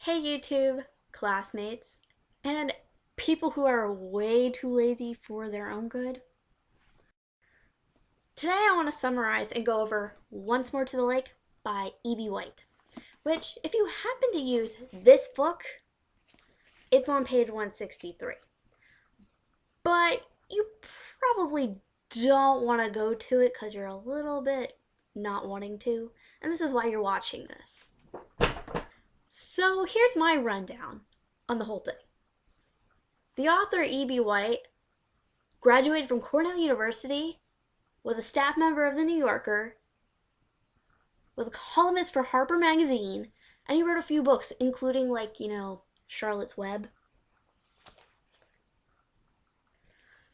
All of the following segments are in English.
Hey YouTube, classmates, and people who are way too lazy for their own good. Today I want to summarize and go over Once More to the Lake by E.B. White, which, if you happen to use this book, it's on page 163. But you probably don't want to go to it because you're a little bit not wanting to, and this is why you're watching this. So here's my rundown on the whole thing. The author E.B. White graduated from Cornell University, was a staff member of The New Yorker, was a columnist for Harper Magazine, and he wrote a few books, including, Charlotte's Web.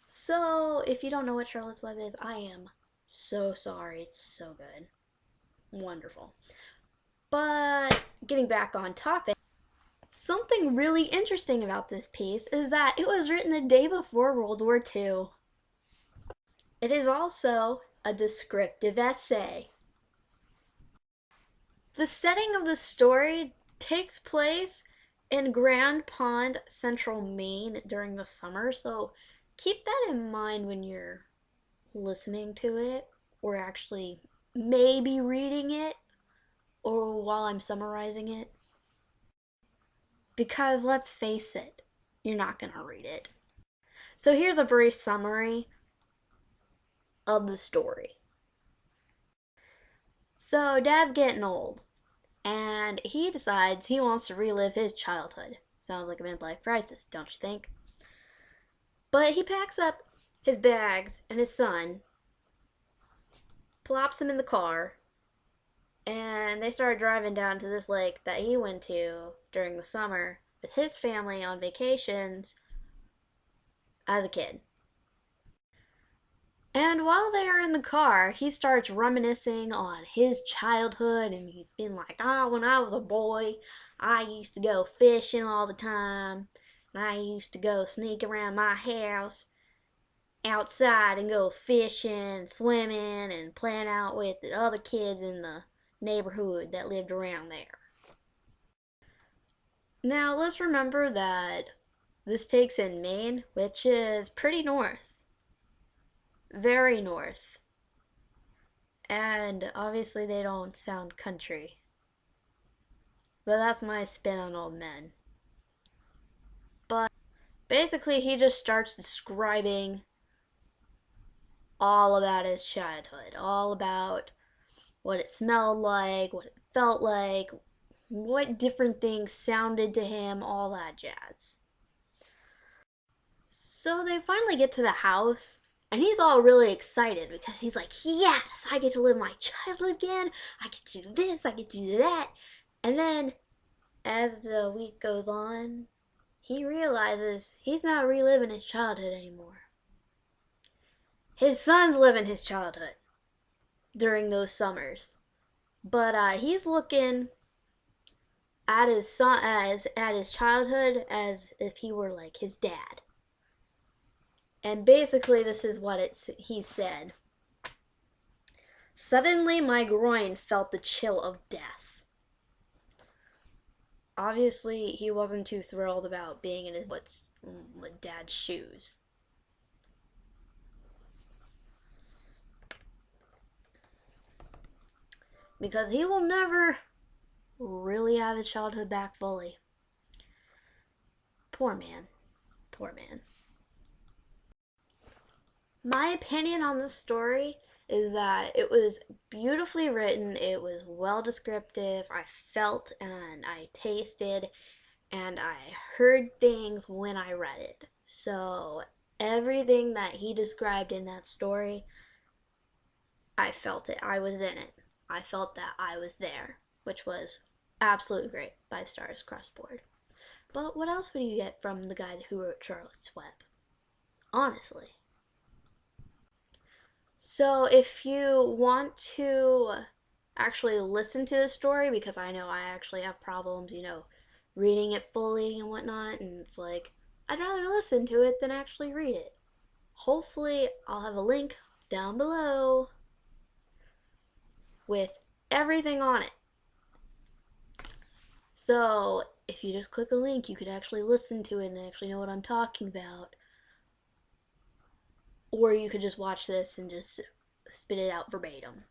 So, if you don't know what Charlotte's Web is, I am so sorry. It's so good. Wonderful. But, getting back on topic, something really interesting about this piece is that it was written the day before World War II. It is also a descriptive essay. The setting of the story takes place in Grand Pond, Central Maine during the summer, so keep that in mind when you're listening to it, or actually maybe reading it, or while I'm summarizing it. Because let's face it, you're not going to read it. So here's a brief summary of the story. So Dad's getting old, and he decides he wants to relive his childhood. Sounds like a midlife crisis, don't you think? But he packs up his bags and his son, plops them in the car, and they start driving down to this lake that he went to during the summer with his family on vacations as a kid. And while they are in the car, he starts reminiscing on his childhood, and he's been like, when I was a boy, I used to go fishing all the time, and I used to go sneak around my house outside and go fishing, swimming, and playing out with the other kids in the neighborhood that lived around there. Now, let's remember that this takes in Maine, which is pretty north. Very north. And obviously they don't sound country. But that's my spin on old men. But basically he just starts describing all about his childhood. All about what it smelled like, what it felt like, what different things sounded to him, all that jazz. So they finally get to the house. And he's all really excited because he's like, yes, I get to live my childhood again. I get to do this, I get to do that. And then, as the week goes on, he realizes he's not reliving his childhood anymore. His son's living his childhood during those summers. But he's looking at his son at his childhood as if he were like his dad. And basically this is what he said. Suddenly my groin felt the chill of death. Obviously he wasn't too thrilled about being in his dad's shoes. Because he will never really have his childhood back fully. Poor man. Poor man. My opinion on this story is that it was beautifully written, it was well descriptive, I felt and I tasted and I heard things when I read it. So everything that he described in that story, I felt it, I was in it. I felt that I was there, which was absolutely great. 5 stars across the board. But what else would you get from the guy who wrote Charlotte's Web? Honestly. So if you want to actually listen to the story, because I know I actually have problems, reading it fully and whatnot, and it's like, I'd rather listen to it than actually read it. Hopefully I'll have a link down below with everything on it. So if you just click a link, you could actually listen to it and actually know what I'm talking about. Or you could just watch this and just spit it out verbatim.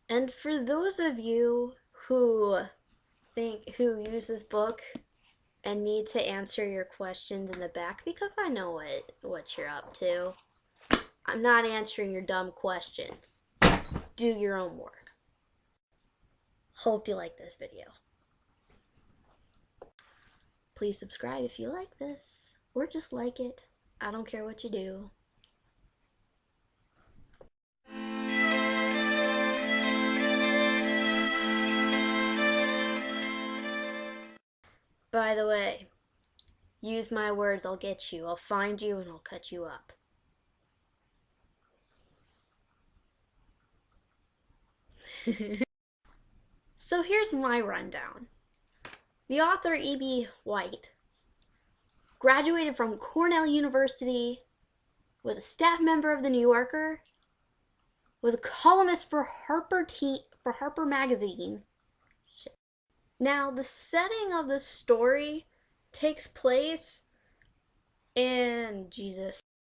And for those of you who use this book and need to answer your questions in the back, because I know what you're up to, I'm not answering your dumb questions. Do your own work. Hope you like this video. Please subscribe if you like this, or just like it. I don't care what you do. By the way, use my words, I'll get you. I'll find you and I'll cut you up. So here's my rundown. The author E.B. White graduated from Cornell University, was a staff member of The New Yorker, was a columnist for Harper Magazine. Now, the setting of this story takes place in, Jesus,